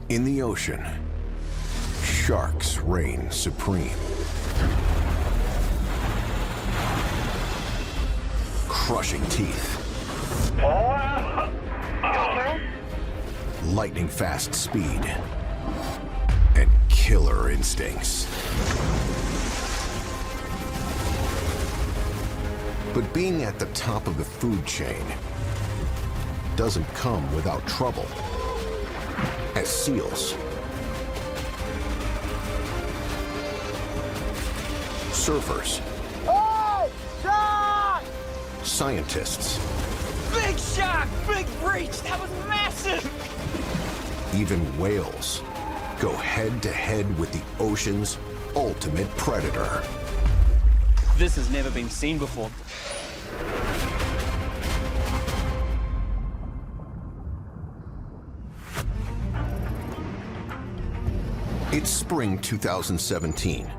In the ocean, sharks reign supreme. Crushing teeth. Lightning-fast speed. And killer instincts. But being at the top of the food chain doesn't come without trouble. As seals, surfers, scientists, Big shock! Big breach! That was massive! even whales go head-to-head with the ocean's ultimate predator. This has never been seen before. It's spring 2017.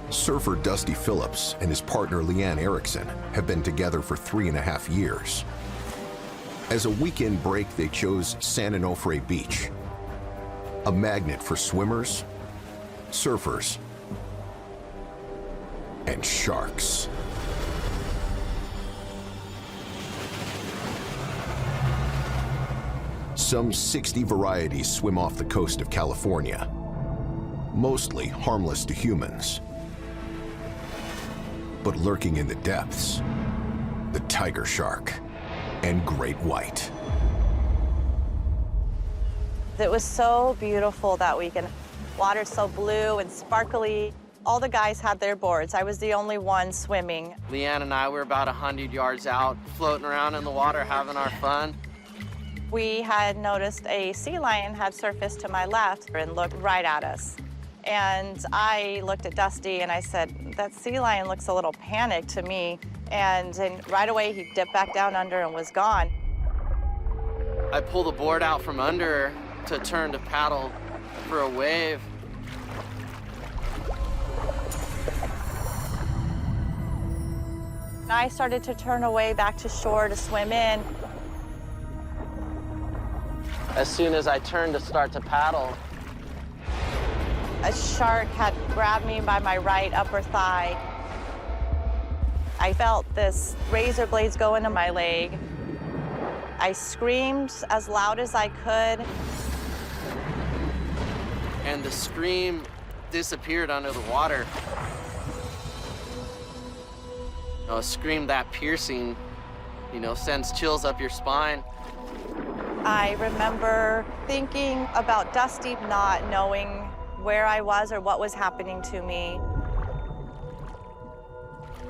Surfer Dusty Phillips and his partner Leanne Erickson have been together for 3.5 years. As a weekend break, they chose San Onofre Beach, a magnet for swimmers, surfers, and sharks. Some 60 varieties swim off the coast of California, mostly harmless to humans. But lurking in the depths, the tiger shark and great white. It was so beautiful that weekend. Water's so blue and sparkly. All the guys had their boards. I was the only one swimming. Leanne and I were about 100 yards out, floating around in the water, having our fun. We had noticed a sea lion had surfaced to my left and looked right at us. And I looked at Dusty and I said, that sea lion looks a little panicked to me. And then right away he dipped back down under and was gone. I pull the board out from under to turn to paddle for a wave. I started to turn away back to shore to swim in. As soon as I turned to start to paddle, A shark had grabbed me by my right upper thigh. I felt this razor blades go into my leg. I screamed as loud as I could. and the scream disappeared under the water. A scream that piercing, sends chills up your spine. I remember thinking about Dusty not knowing where I was or what was happening to me.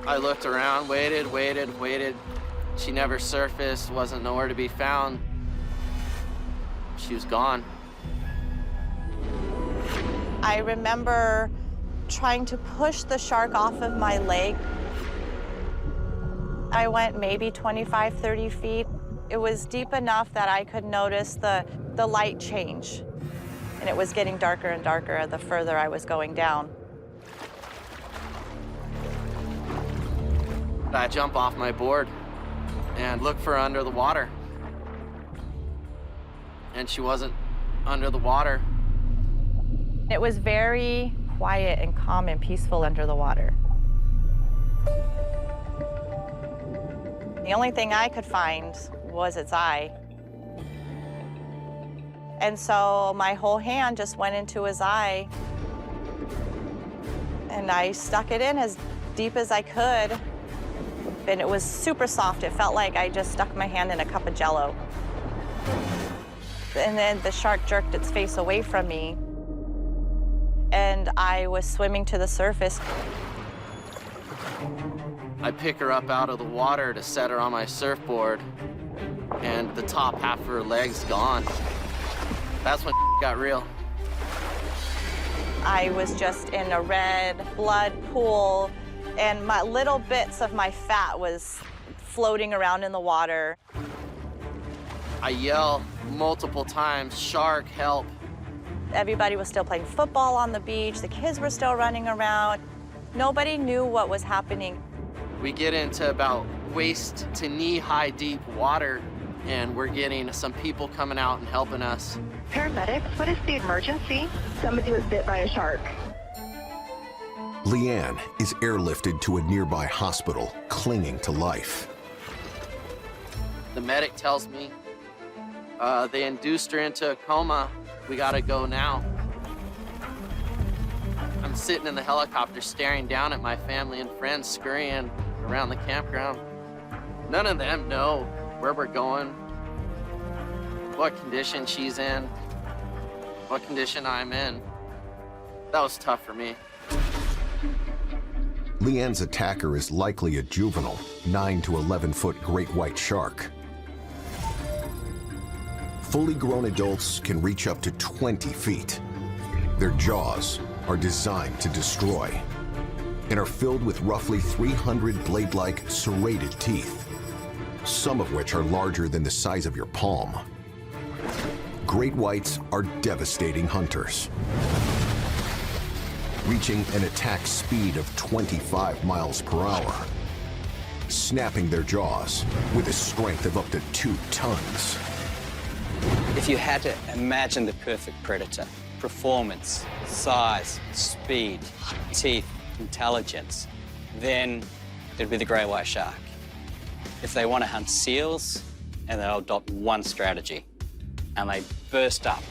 I looked around, waited. She never surfaced, wasn't nowhere to be found. She was gone. I remember trying to push the shark off of my leg. I went maybe 25, 30 feet. It was deep enough that I could notice the light change. And it was getting darker and darker the further I was going down. I jump off my board and look for her under the water. And she wasn't under the water. It was very quiet and calm and peaceful under the water. The only thing I could find was its eye. And so my whole hand just went into his eye. And I stuck it in as deep as I could. And it was super soft. It felt like I just stuck my hand in a cup of Jell-O. And then the shark jerked its face away from me. And I was swimming to the surface. I pick her up out of the water to set her on my surfboard, and the top half of her leg's gone. That's when got real. I was just in a red blood pool, and my little bits of my fat was floating around in the water. I yell multiple times, "Shark, help." Everybody was still playing football on the beach. The kids were still running around. Nobody knew what was happening. We get into about waist to knee-high deep water, and we're getting some people coming out and helping us. Paramedics, what is the emergency? Somebody was bit by a shark. Leanne is airlifted to a nearby hospital, clinging to life. The medic tells me they induced her into a coma. We gotta go now. I'm sitting in the helicopter staring down at my family and friends scurrying around the campground. None of them know where we're going, what condition she's in, what condition I'm in. That was tough for me. Leanne's attacker is likely a juvenile, 9 to 11-foot great white shark. Fully grown adults can reach up to 20 feet. Their jaws are designed to destroy and are filled with roughly 300 blade-like serrated teeth, some of which are larger than the size of your palm. Great whites are devastating hunters, reaching an attack speed of 25 miles per hour, snapping their jaws with a strength of up to 2 tons. If you had to imagine the perfect predator, performance, size, speed, teeth, intelligence, then it'd be the great white shark. If they want to hunt seals, and they'll adopt one strategy, and they burst up.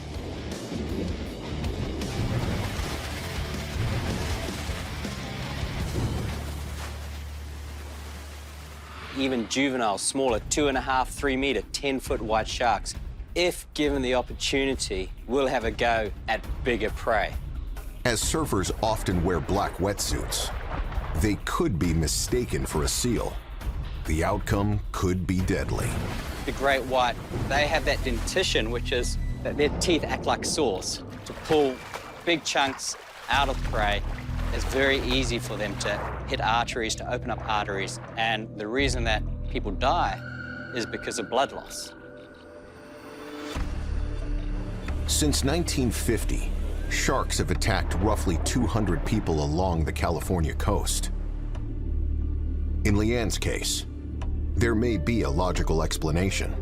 Even juvenile, smaller, 2.5, 3 meter, 10-foot white sharks, if given the opportunity, will have a go at bigger prey. As surfers often wear black wetsuits, they could be mistaken for a seal. The outcome could be deadly. The great white, they have that dentition, which is that their teeth act like saws to pull big chunks out of prey. It's very easy for them to hit arteries, to open up arteries, and the reason that people die is because of blood loss. Since 1950, sharks have attacked roughly 200 people along the California coast. In Leanne's case, there may be a logical explanation.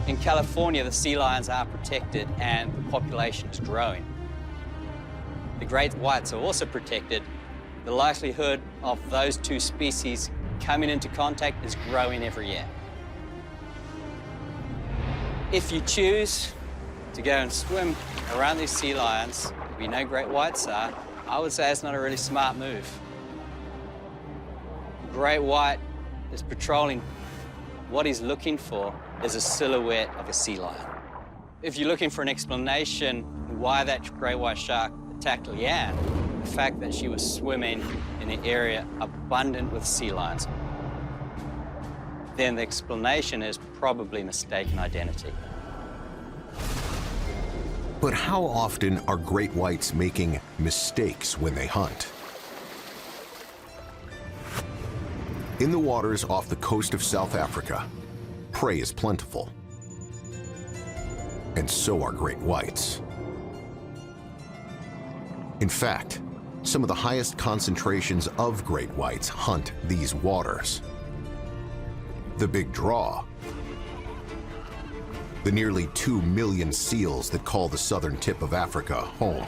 In California, the sea lions are protected and the population is growing. The great whites are also protected. The likelihood of those two species coming into contact is growing every year. If you choose to go and swim around these sea lions, we know great whites are, I would say it's not a really smart move. The great white is patrolling. What he's looking for is a silhouette of a sea lion. If you're looking for an explanation why that great white shark attacked Leanne, the fact that she was swimming in an area abundant with sea lions, then the explanation is probably mistaken identity. But how often are great whites making mistakes when they hunt? In the waters off the coast of South Africa, prey is plentiful. And so are great whites. In fact, some of the highest concentrations of great whites hunt these waters. The big draw, the nearly 2 million seals that call the southern tip of Africa home.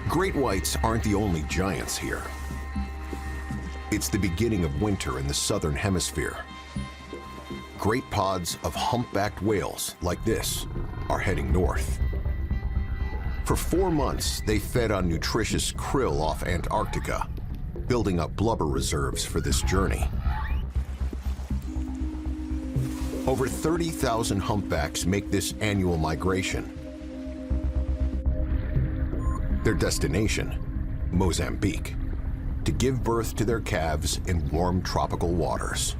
Great whites aren't the only giants here. It's the beginning of winter in the southern hemisphere. Great pods of humpbacked whales like this are heading north. For 4 months, they fed on nutritious krill off Antarctica, building up blubber reserves for this journey. Over 30,000 humpbacks make this annual migration. Their destination, Mozambique, to give birth to their calves in warm tropical waters.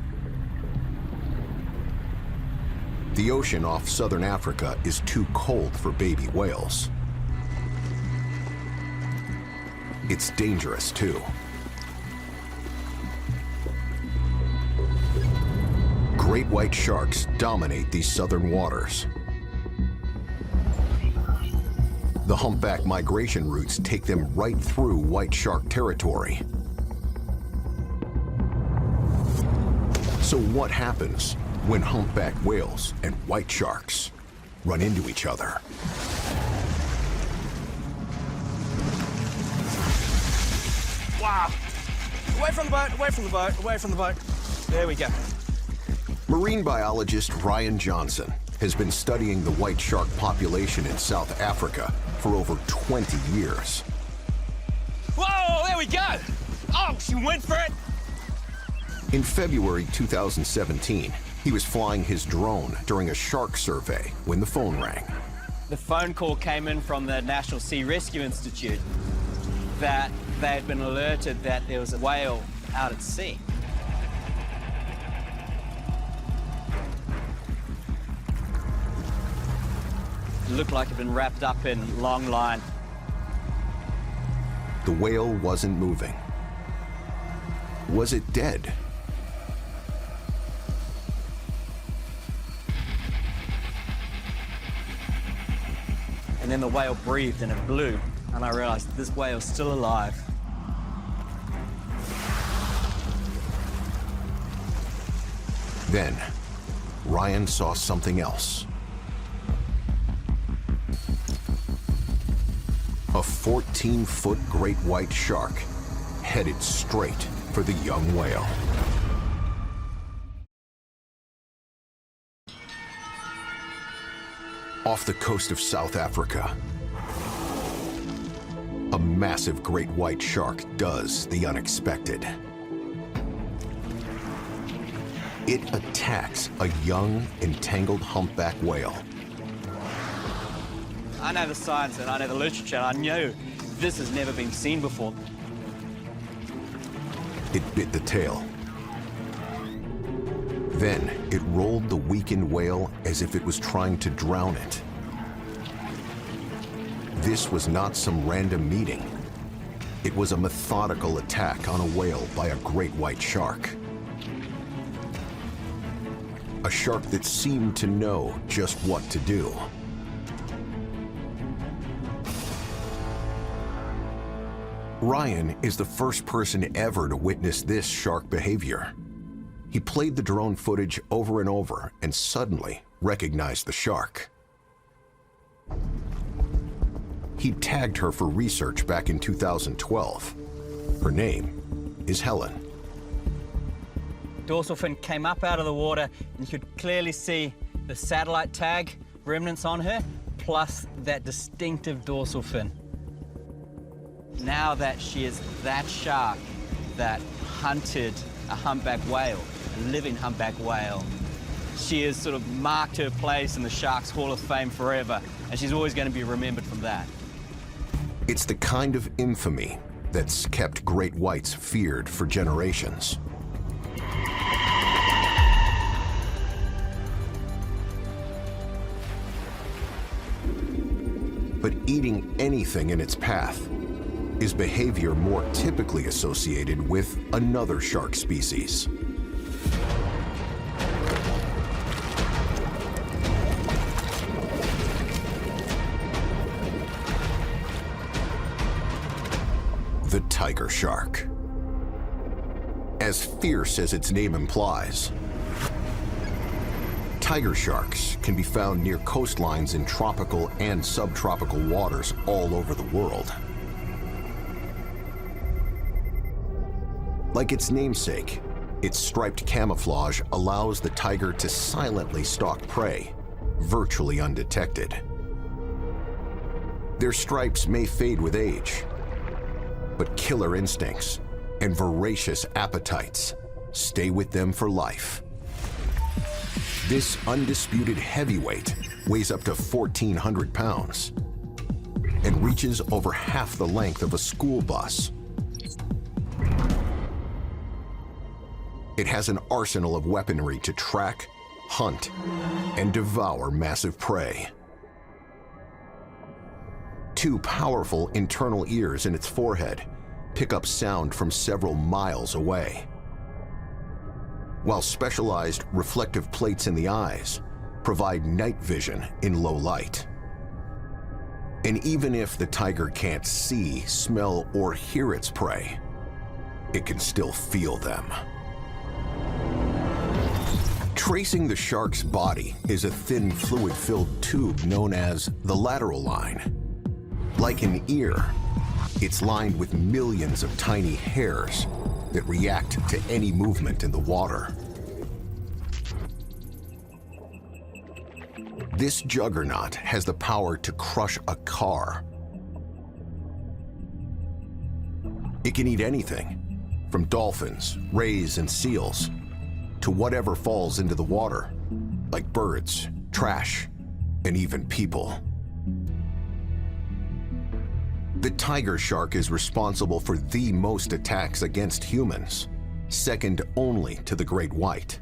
The ocean off southern Africa is too cold for baby whales. It's dangerous too. Great white sharks dominate these southern waters. The humpback migration routes take them right through white shark territory. So what happens when humpback whales and white sharks run into each other? Wow. Away from the boat, away from the boat, away from the boat. There we go. Marine biologist Ryan Johnson has been studying the white shark population in South Africa for over 20 years. Whoa, there we go. Oh, she went for it. In February 2017, he was flying his drone during a shark survey when the phone rang. The phone call came in from the National Sea Rescue Institute that they had been alerted that there was a whale out at sea. It looked like it had been wrapped up in long line. The whale wasn't moving. Was it dead? And then the whale breathed and it blew, and I realized this whale's still alive. Then, Ryan saw something else. A 14-foot great white shark headed straight for the young whale. Off the coast of South Africa, a massive great white shark does the unexpected. It attacks a young, entangled humpback whale. I know the science and I know the literature, and I knew this has never been seen before. It bit the tail. Then it rolled the weakened whale as if it was trying to drown it. This was not some random meeting. It was a methodical attack on a whale by a great white shark. A shark that seemed to know just what to do. Ryan is the first person ever to witness this shark behavior. He played the drone footage over and over and suddenly recognized the shark. He tagged her for research back in 2012. Her name is Helen. Dorsal fin came up out of the water, and you could clearly see the satellite tag remnants on her, plus that distinctive dorsal fin. Now that she is that shark that hunted a humpback whale, a living humpback whale, she has sort of marked her place in the Sharks Hall of Fame forever, and she's always going to be remembered from that. It's the kind of infamy that's kept great whites feared for generations. But eating anything in its path is behavior more typically associated with another shark species. The tiger shark. As fierce as its name implies, tiger sharks can be found near coastlines in tropical and subtropical waters all over the world. Like its namesake, its striped camouflage allows the tiger to silently stalk prey, virtually undetected. Their stripes may fade with age, but killer instincts and voracious appetites stay with them for life. This undisputed heavyweight weighs up to 1,400 pounds and reaches over half the length of a school bus. It has an arsenal of weaponry to track, hunt, and devour massive prey. Two powerful internal ears in its forehead pick up sound from several miles away. while specialized reflective plates in the eyes provide night vision in low light. And even if the tiger can't see, smell, or hear its prey, it can still feel them. Tracing the shark's body is a thin fluid-filled tube known as the lateral line. Like an ear, it's lined with millions of tiny hairs that react to any movement in the water. This juggernaut has the power to crush a car. It can eat anything, from dolphins, rays, and seals, to whatever falls into the water, like birds, trash, and even people. The tiger shark is responsible for the most attacks against humans, second only to the great white.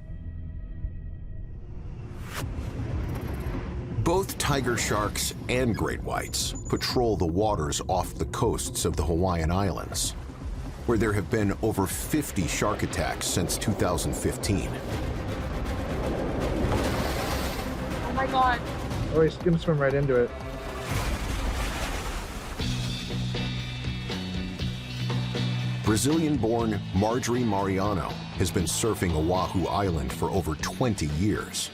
Both tiger sharks and great whites patrol the waters off the coasts of the Hawaiian Islands, where there have been over 50 shark attacks since 2015. Oh my God. Oh, he skim swim right into it. Brazilian-born Marjorie Mariano has been surfing Oahu Island for over 20 years.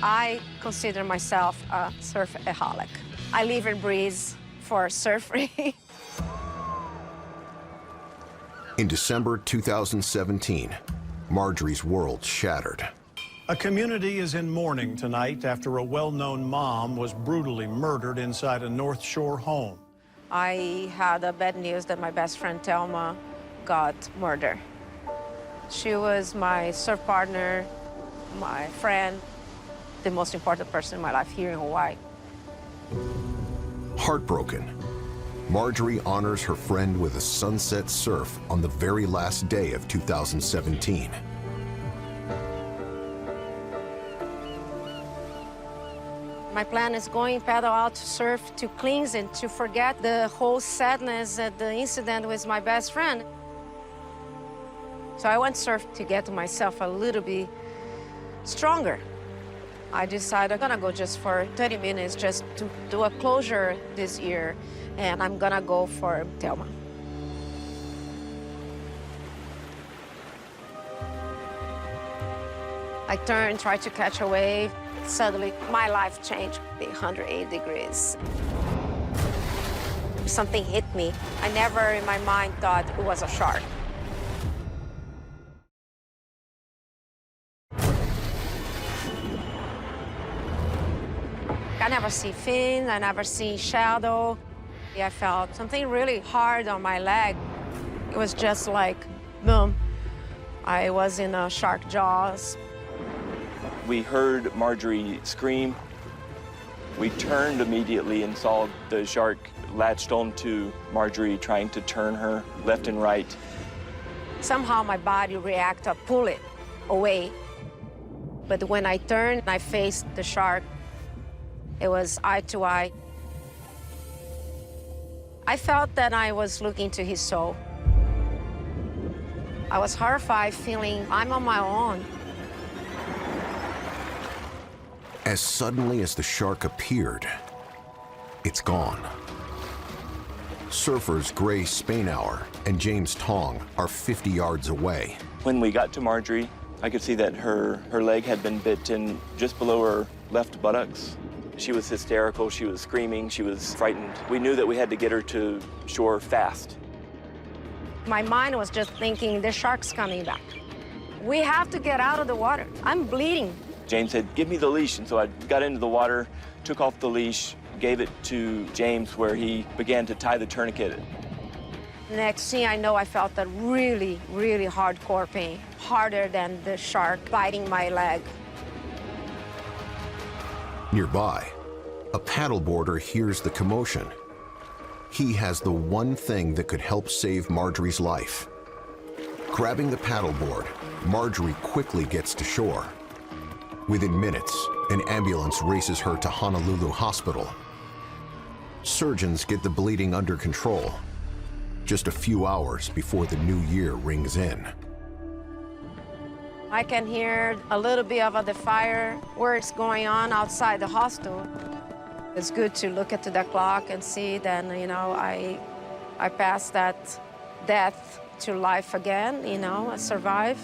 I consider myself a surfaholic. I live and breathe for surfing. In December 2017, Marjorie's world shattered. A community is in mourning tonight after a well-known mom was brutally murdered inside a North Shore home. I had a bad news that my best friend Thelma got murdered. She was my surf partner, my friend, the most important person in my life here in Hawaii. Heartbroken, Marjorie honors her friend with a sunset surf on the very last day of 2017. My plan is going paddle out to surf, to cleanse and to forget the whole sadness at the incident with my best friend. So I went surf to get myself a little bit stronger. I decided I'm gonna go just for 30 minutes just to do a closure this year, and I'm gonna go for Thelma. I turned, tried to catch a wave. Suddenly, my life changed 180 degrees. Something hit me. I never in my mind thought it was a shark. I never see fin, I never see shadow. I felt something really hard on my leg. It was just like, boom. I was in a shark jaws. We heard Marjorie scream. We turned immediately and saw the shark latched onto Marjorie, trying to turn her left and right. Somehow my body reacted to pull it away. But when I turned, I faced the shark. It was eye to eye. I felt that I was looking to his soul. I was horrified, feeling I'm on my own. As suddenly as the shark appeared, it's gone. Surfers Gray Spainhour and James Tong are 50 yards away. When we got to Marjorie, I could see that her leg had been bitten just below her left buttocks. She was hysterical, she was screaming, she was frightened. We knew that we had to get her to shore fast. My mind was just thinking, the shark's coming back. We have to get out of the water. I'm bleeding. James said, give me the leash. And so I got into the water, took off the leash, gave it to James, where he began to tie the tourniquet. Next thing I know, I felt a really, really hardcore pain, harder than the shark biting my leg. Nearby, a paddleboarder hears the commotion. He has the one thing that could help save Marjorie's life. Grabbing the paddleboard, Marjorie quickly gets to shore. Within minutes, an ambulance races her to Honolulu Hospital. Surgeons get the bleeding under control, just a few hours before the new year rings in. I I can hear a little bit of the fireworks going on outside the hostel. It's good to look at the clock and see then, you know, I passed that death to life again, you know, I survive.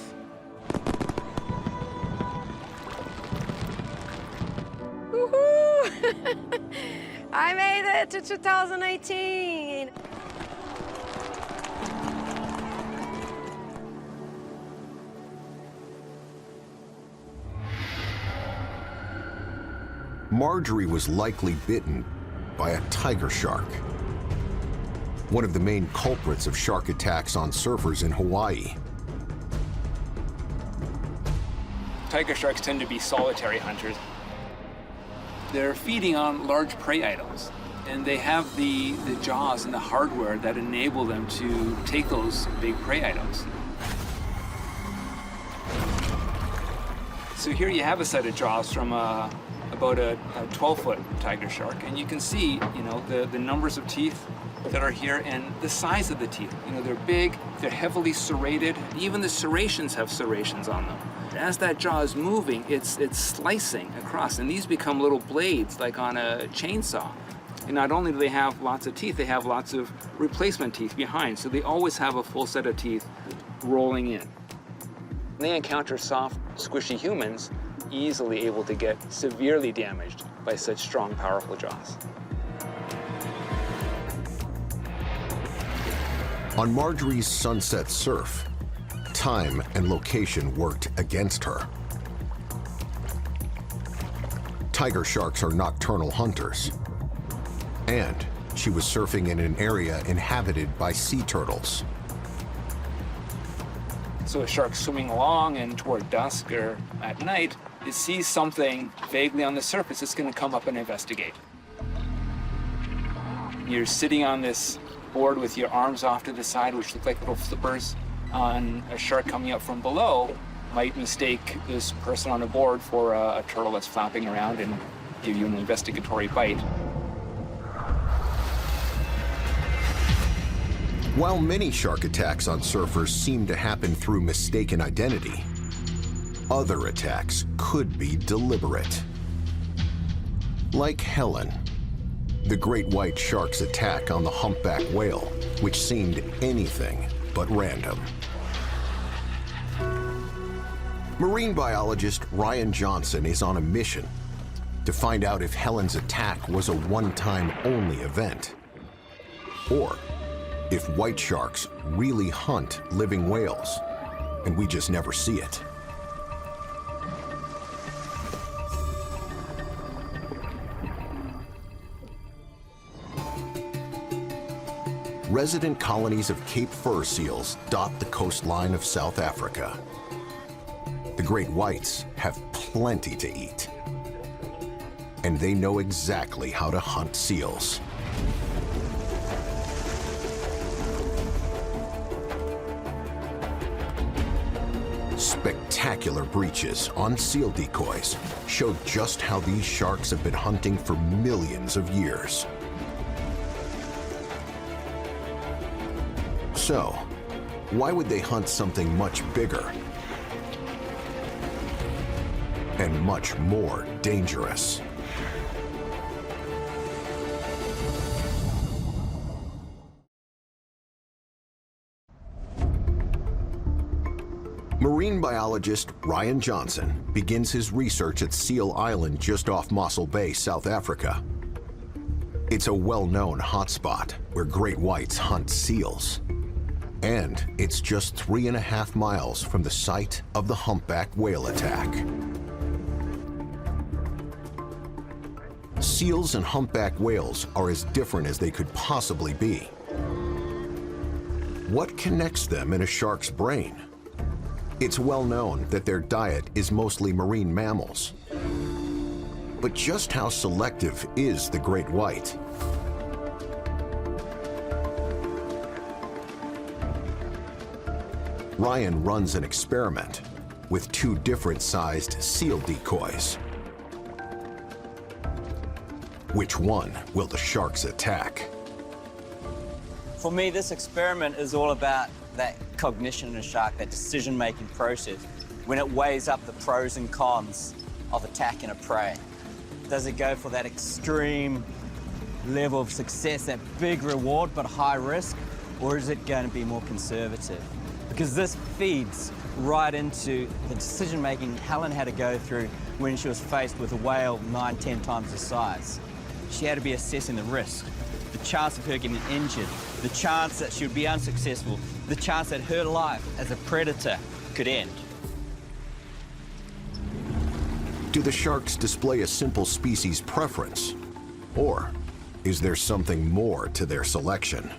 Woohoo! I made it to 2018. Marjorie was likely bitten by a tiger shark, one of the main culprits of shark attacks on surfers in Hawaii. Tiger sharks tend to be solitary hunters. They're feeding on large prey items, and they have the jaws and the hardware that enable them to take those big prey items. So here you have a set of jaws from about a 12-foot tiger shark, and you can see, you know, the numbers of teeth that are here and the size of the teeth. You know, they're big, they're heavily serrated. Even the serrations have serrations on them. As that jaw is moving, it's slicing across, and these become little blades like on a chainsaw. And not only do they have lots of teeth, they have lots of replacement teeth behind, so they always have a full set of teeth rolling in. They encounter soft, squishy humans, easily able to get severely damaged by such strong, powerful jaws. On Marjorie's sunset surf, time and location worked against her. Tiger sharks are nocturnal hunters, and she was surfing in an area inhabited by sea turtles. So a shark swimming along, and toward dusk or at night, it sees something vaguely on the surface, it's going to come up and investigate. You're sitting on this board with your arms off to the side, which look like little flippers, on a shark coming up from below might mistake this person on the board for a turtle that's flapping around and give you an investigatory bite. While many shark attacks on surfers seem to happen through mistaken identity, other attacks could be deliberate. Like Helen, the great white shark's attack on the humpback whale, which seemed anything but random. Marine biologist Ryan Johnson is on a mission to find out if Helen's attack was a one-time only event, or if white sharks really hunt living whales and we just never see it. Resident colonies of Cape fur seals dot the coastline of South Africa. The great whites have plenty to eat, and they know exactly how to hunt seals. Spectacular breaches on seal decoys show just how these sharks have been hunting for millions of years. So, why would they hunt something much bigger and much more dangerous? Marine biologist Ryan Johnson begins his research at Seal Island just off Mossel Bay, South Africa. It's a well-known hotspot where great whites hunt seals. And it's just 3.5 miles from the site of the humpback whale attack. Seals and humpback whales are as different as they could possibly be. What connects them in a shark's brain? It's well known that their diet is mostly marine mammals. But just how selective is the great white? Ryan runs an experiment with 2 different sized seal decoys. Which one will the sharks attack? For me, this experiment is all about that cognition in a shark, that decision-making process. when it weighs up the pros and cons of attacking a prey? Does it go for that extreme level of success, that big reward but high risk, or is it going to be more conservative? Because this feeds right into the decision-making Helen had to go through when she was faced with a whale 9-10 times the size. She had to be assessing the risk, the chance of her getting injured, the chance that she would be unsuccessful, the chance that her life as a predator could end. Do the sharks display a simple species preference? Or is there something more to their selection?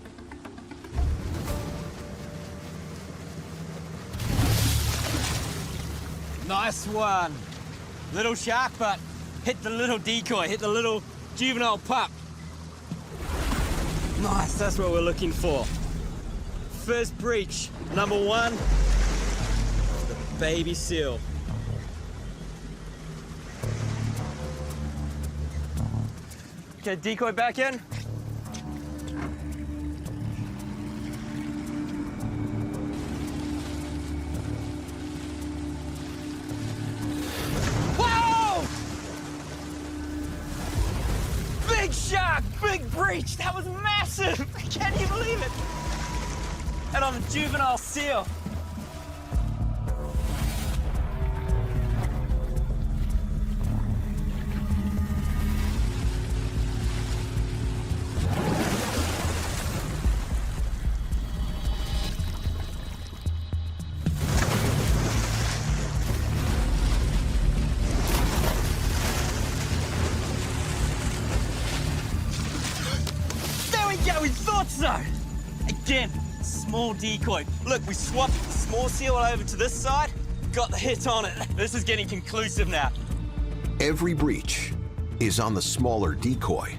Nice one. Little shark, but hit the little decoy, hit the little juvenile pup. Nice, that's what we're looking for. First breach, number 1, the baby seal. Okay, decoy back in. Whoa! Big shark, big breach. That was massive. Can you believe it? And on a juvenile seal. Yeah, we thought so! Again, small decoy. Look, we swapped the small seal over to this side, got the hit on it. This is getting conclusive now. Every breach is on the smaller decoy.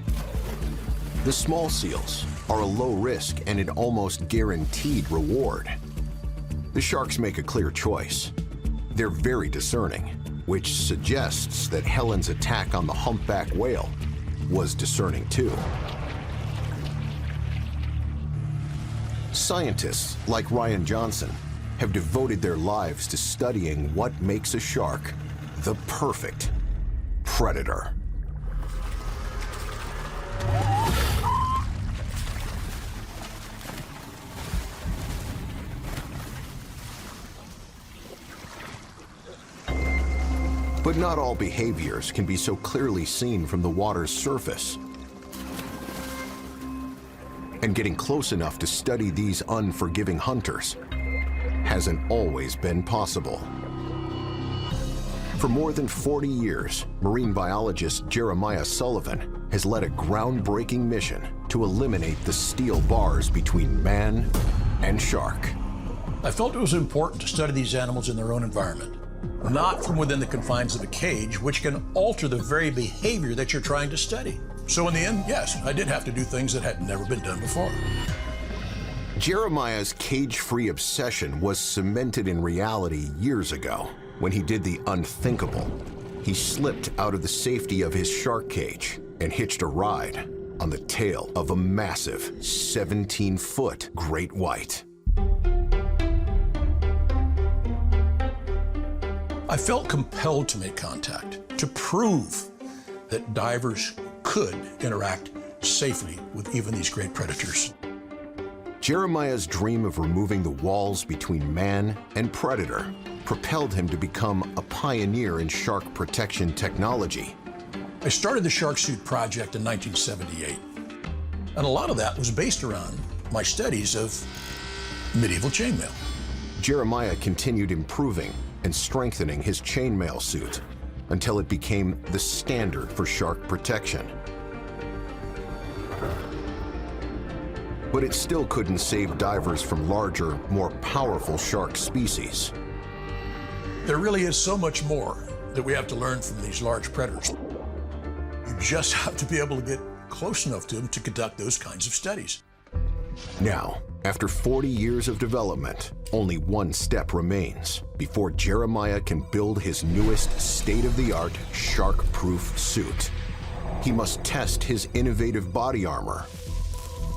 The small seals are a low risk and an almost guaranteed reward. The sharks make a clear choice. They're very discerning, which suggests that Helen's attack on the humpback whale was discerning too. Scientists like Ryan Johnson have devoted their lives to studying what makes a shark the perfect predator. But not all behaviors can be so clearly seen from the water's surface. And getting close enough to study these unforgiving hunters hasn't always been possible. For more than 40 years, marine biologist Jeremiah Sullivan has led a groundbreaking mission to eliminate the steel bars between man and shark. I felt it was important to study these animals in their own environment, not from within the confines of a cage, which can alter the very behavior that you're trying to study. So in the end, yes, I did have to do things that had never been done before. Jeremiah's cage-free obsession was cemented in reality years ago when he did the unthinkable. He slipped out of the safety of his shark cage and hitched a ride on the tail of a massive 17-foot great white. I felt compelled to make contact, to prove that divers could interact safely with even these great predators. Jeremiah's dream of removing the walls between man and predator propelled him to become a pioneer in shark protection technology. I started the Shark Suit Project in 1978, and a lot of that was based around my studies of medieval chainmail. Jeremiah continued improving and strengthening his chainmail suit until it became the standard for shark protection. But it still couldn't save divers from larger, more powerful shark species. There really is so much more that we have to learn from these large predators. You just have to be able to get close enough to them to conduct those kinds of studies. Now, after 40 years of development, only one step remains before Jeremiah can build his newest state-of-the-art shark-proof suit. He must test his innovative body armor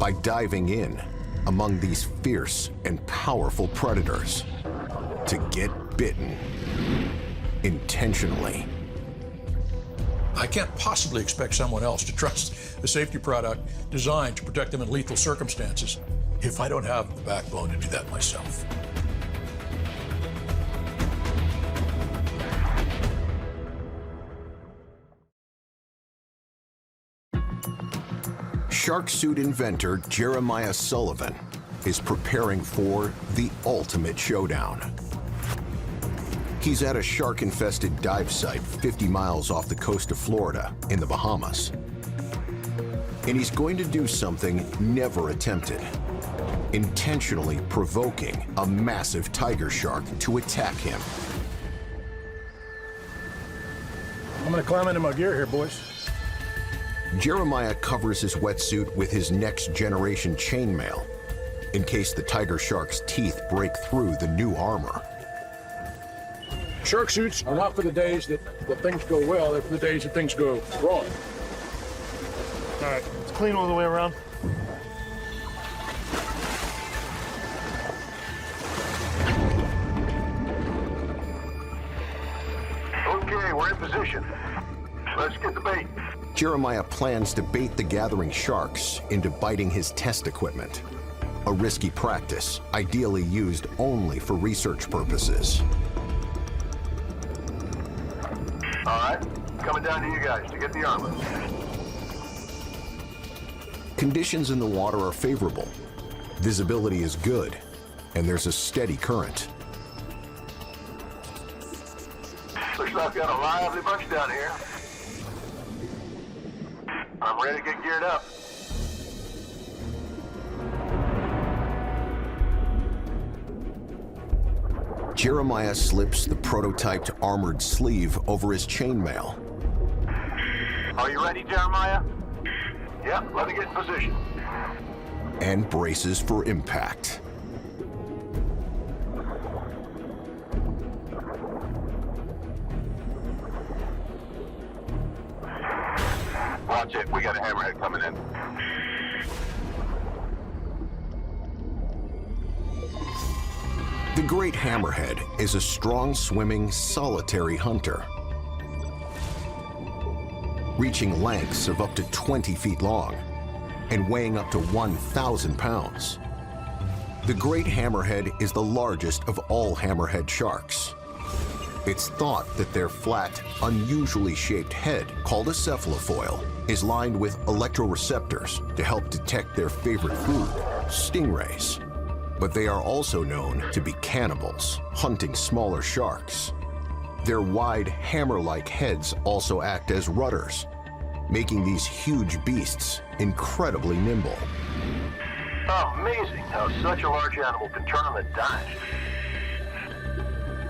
by diving in among these fierce and powerful predators to get bitten. intentionally. I can't possibly expect someone else to trust a safety product designed to protect them in lethal circumstances if I don't have the backbone to do that myself. Shark suit inventor Jeremiah Sullivan is preparing for the ultimate showdown. He's at a shark-infested dive site 50 miles off the coast of Florida in the Bahamas. And he's going to do something never attempted, intentionally provoking a massive tiger shark to attack him. I'm gonna climb into my gear here, boys. Jeremiah covers his wetsuit with his next-generation chainmail in case the tiger shark's teeth break through the new armor. Shark suits are not for the days that things go well, they're for the days that things go wrong. All right, it's clean all the way around. Okay, we're in position. Let's get the bait. Jeremiah plans to bait the gathering sharks into biting his test equipment, a risky practice ideally used only for research purposes. All right, coming down to you guys to get the armor. Conditions in the water are favorable. Visibility is good, and there's a steady current. Looks like I've got a lively bunch down here. I'm ready to get geared up. Jeremiah slips the prototyped armored sleeve over his chainmail. Are you ready, Jeremiah? Yep, let me get in position. And braces for impact. Watch it, we got a hammerhead coming in. The great hammerhead is a strong-swimming, solitary hunter, reaching lengths of up to 20 feet long and weighing up to 1,000 pounds. The great hammerhead is the largest of all hammerhead sharks. It's thought that their flat, unusually shaped head, called a cephalofoil, is lined with electroreceptors to help detect their favorite food, stingrays. But they are also known to be cannibals, hunting smaller sharks. Their wide, hammer-like heads also act as rudders, making these huge beasts incredibly nimble. Oh, amazing how such a large animal can turn on a dime.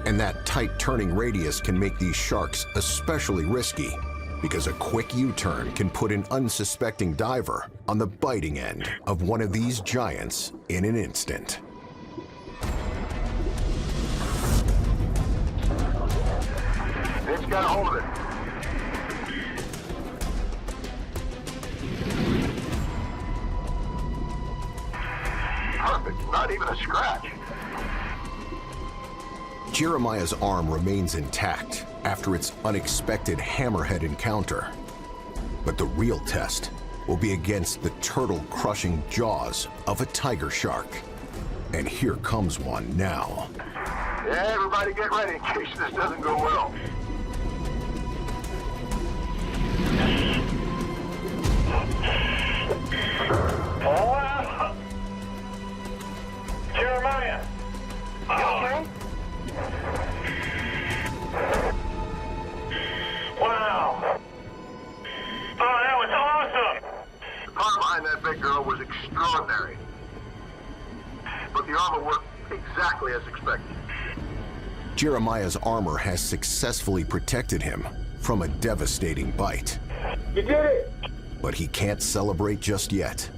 And that tight turning radius can make these sharks especially risky, because a quick U-turn can put an unsuspecting diver on the biting end of one of these giants in an instant. It's got a hold of it. Perfect, not even a scratch. Jeremiah's arm remains intact after its unexpected hammerhead encounter. But the real test will be against the turtle-crushing jaws of a tiger shark. And here comes one now. Yeah, everybody get ready in case this doesn't go well. Oh, Jeremiah! You okay? Wow! Oh, that was awesome! The power behind that big girl was extraordinary. But the armor worked exactly as expected. Jeremiah's armor has successfully protected him from a devastating bite. You did it! But he can't celebrate just yet.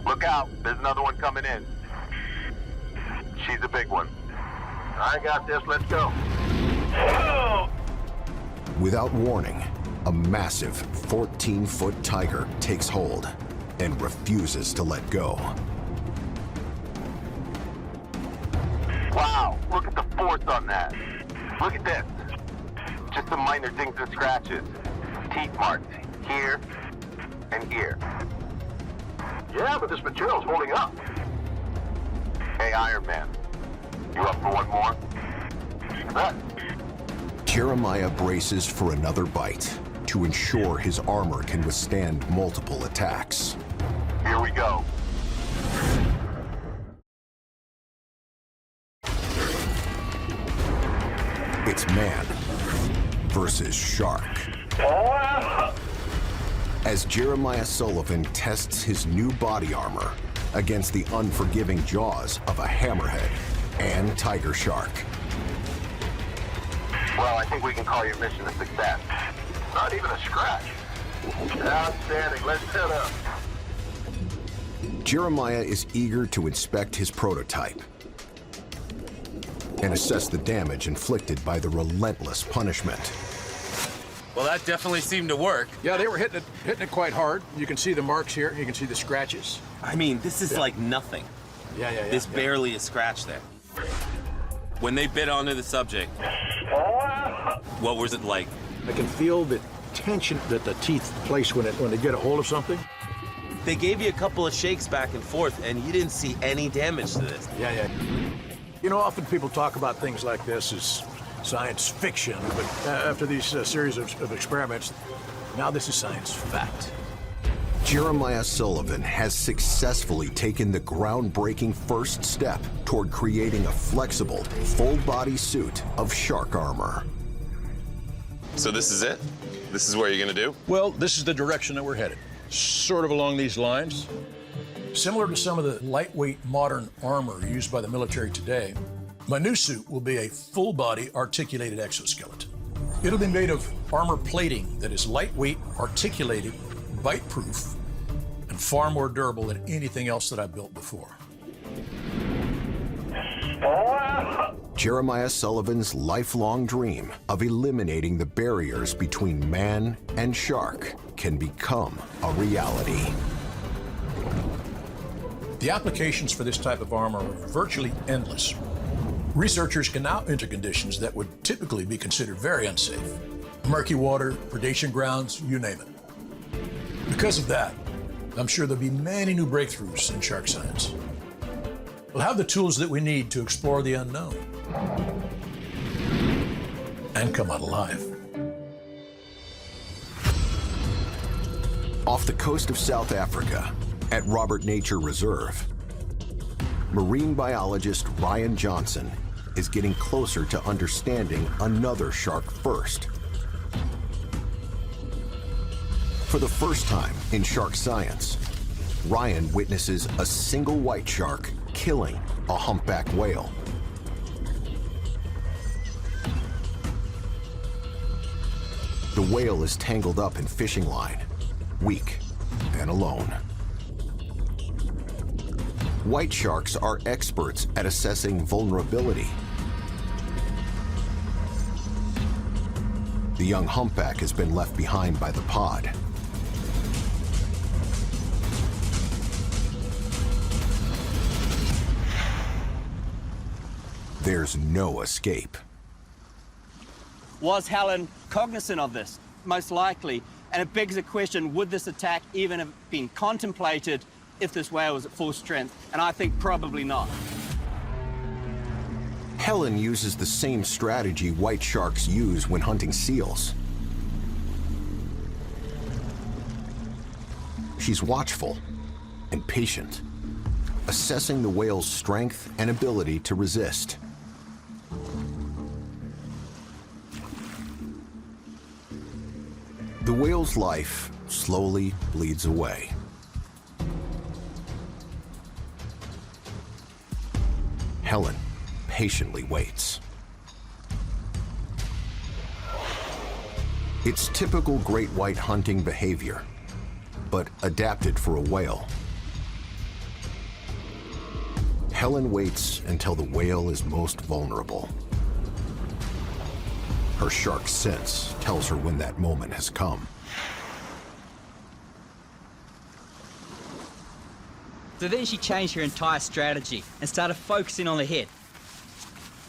Look out, there's another one coming in. She's a big one. I got this, let's go. Oh! Without warning, a massive 14-foot tiger takes hold and refuses to let go. Wow, look at the force on that. Look at this. Just some minor dings and scratches. Teeth marks here and here. Yeah, but this material's holding up. Hey, Iron Man, you up for one more? Bet. Jeremiah braces for another bite to ensure his armor can withstand multiple attacks. Here we go. It's man versus shark. As Jeremiah Sullivan tests his new body armor against the unforgiving jaws of a hammerhead and tiger shark. Well, I think we can call your mission a success. Not even a scratch. Outstanding. Let's head up. Jeremiah is eager to inspect his prototype and assess the damage inflicted by the relentless punishment. Well, that definitely seemed to work. Yeah, they were hitting it quite hard. You can see the marks here. You can see the scratches. I mean, this is like nothing. Yeah. This barely a scratch there. When they bit onto the subject, what was it like? I can feel the tension that the teeth place when they get a hold of something. They gave you a couple of shakes back and forth, and you didn't see any damage to this. Yeah. You know, often people talk about things like this as science fiction, but after these series of experiments, now this is science fact. Jeremiah Sullivan has successfully taken the groundbreaking first step toward creating a flexible, full-body suit of shark armor. So this is it? This is where you're gonna do? Well, this is the direction that we're headed. Sort of along these lines. Similar to some of the lightweight modern armor used by the military today, my new suit will be a full-body articulated exoskeleton. It'll be made of armor plating that is lightweight, articulated, bite-proof, and far more durable than anything else that I've built before. Jeremiah Sullivan's lifelong dream of eliminating the barriers between man and shark can become a reality. The applications for this type of armor are virtually endless. Researchers can now enter conditions that would typically be considered very unsafe. Murky water, predation grounds, you name it. Because of that, I'm sure there'll be many new breakthroughs in shark science. We'll have the tools that we need to explore the unknown and come out alive. Off the coast of South Africa, at Robert Nature Reserve, marine biologist Ryan Johnson is getting closer to understanding another shark first. For the first time in shark science, Ryan witnesses a single white shark killing a humpback whale. The whale is tangled up in fishing line, weak and alone. White sharks are experts at assessing vulnerability. The young humpback has been left behind by the pod. There's no escape. Was Helen cognizant of this? Most likely. And it begs the question, would this attack even have been contemplated if this whale was at full strength? And I think probably not. Helen uses the same strategy white sharks use when hunting seals. She's watchful and patient, assessing the whale's strength and ability to resist. The whale's life slowly bleeds away. Helen patiently waits. It's typical great white hunting behavior, but adapted for a whale. Helen waits until the whale is most vulnerable. Her shark sense tells her when that moment has come. So then she changed her entire strategy and started focusing on the head.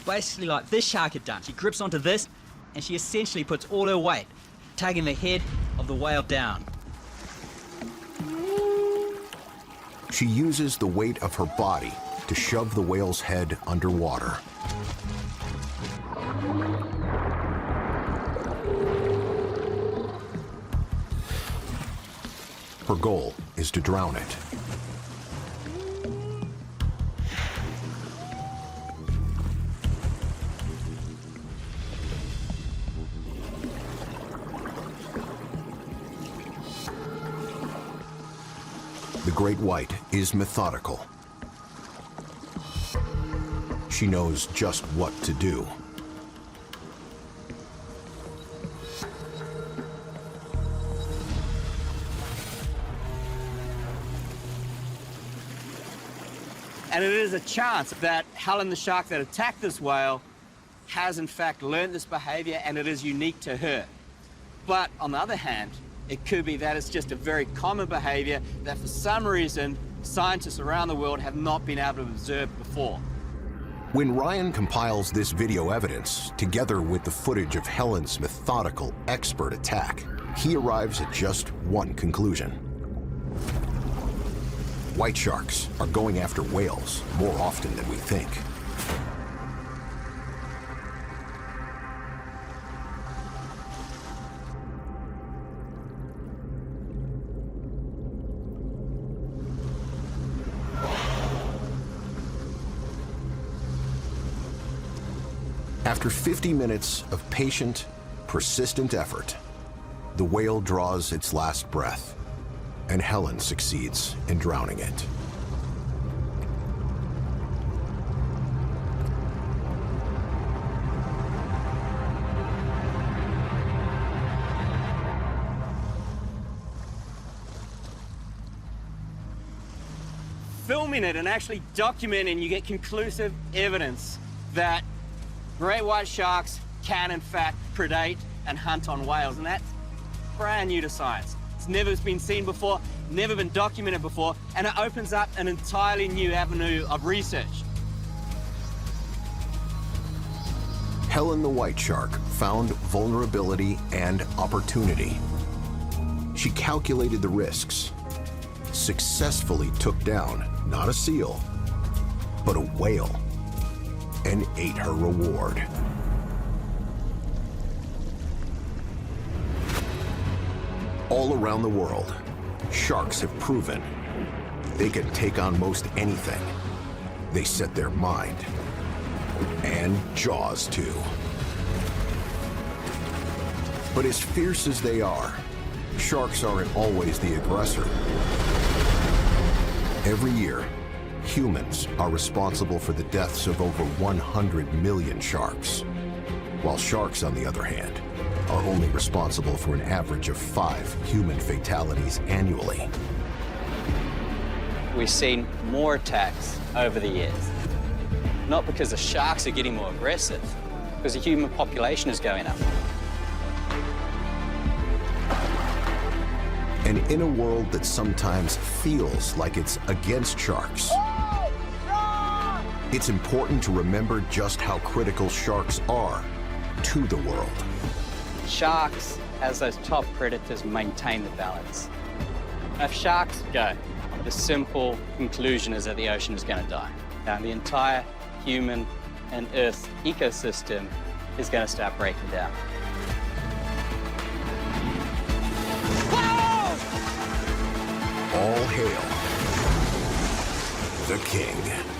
Basically like this shark had done. She grips onto this and she essentially puts all her weight, tugging the head of the whale down. She uses the weight of her body to shove the whale's head underwater. Her goal is to drown it. The great white is methodical. She knows just what to do. And it is a chance that Helen the shark that attacked this whale has in fact learned this behavior and it is unique to her. But on the other hand, it could be that it's just a very common behavior that for some reason scientists around the world have not been able to observe before. When Ryan compiles this video evidence, together with the footage of Helen's methodical, expert attack, he arrives at just one conclusion. White sharks are going after whales more often than we think. After 50 minutes of patient, persistent effort, the whale draws its last breath, and Helen succeeds in drowning it. Filming it and actually documenting, you get conclusive evidence that great white sharks can in fact predate and hunt on whales, and that's brand new to science. It's never been seen before, never been documented before, and it opens up an entirely new avenue of research. Helen the white shark found vulnerability and opportunity. She calculated the risks, successfully took down not a seal, but a whale, and ate her reward. All around the world, sharks have proven they can take on most anything they set their mind, and jaws too. But as fierce as they are, sharks aren't always the aggressor. Every year, humans are responsible for the deaths of over 100 million sharks, while sharks, on the other hand, are only responsible for an average of 5 human fatalities annually. We've seen more attacks over the years. Not because the sharks are getting more aggressive, because the human population is going up. And in a world that sometimes feels like it's against sharks, it's important to remember just how critical sharks are to the world. Sharks, as those top predators, maintain the balance. If sharks go, the simple conclusion is that the ocean is going to die. Now, the entire human and Earth ecosystem is going to start breaking down. All hail the king.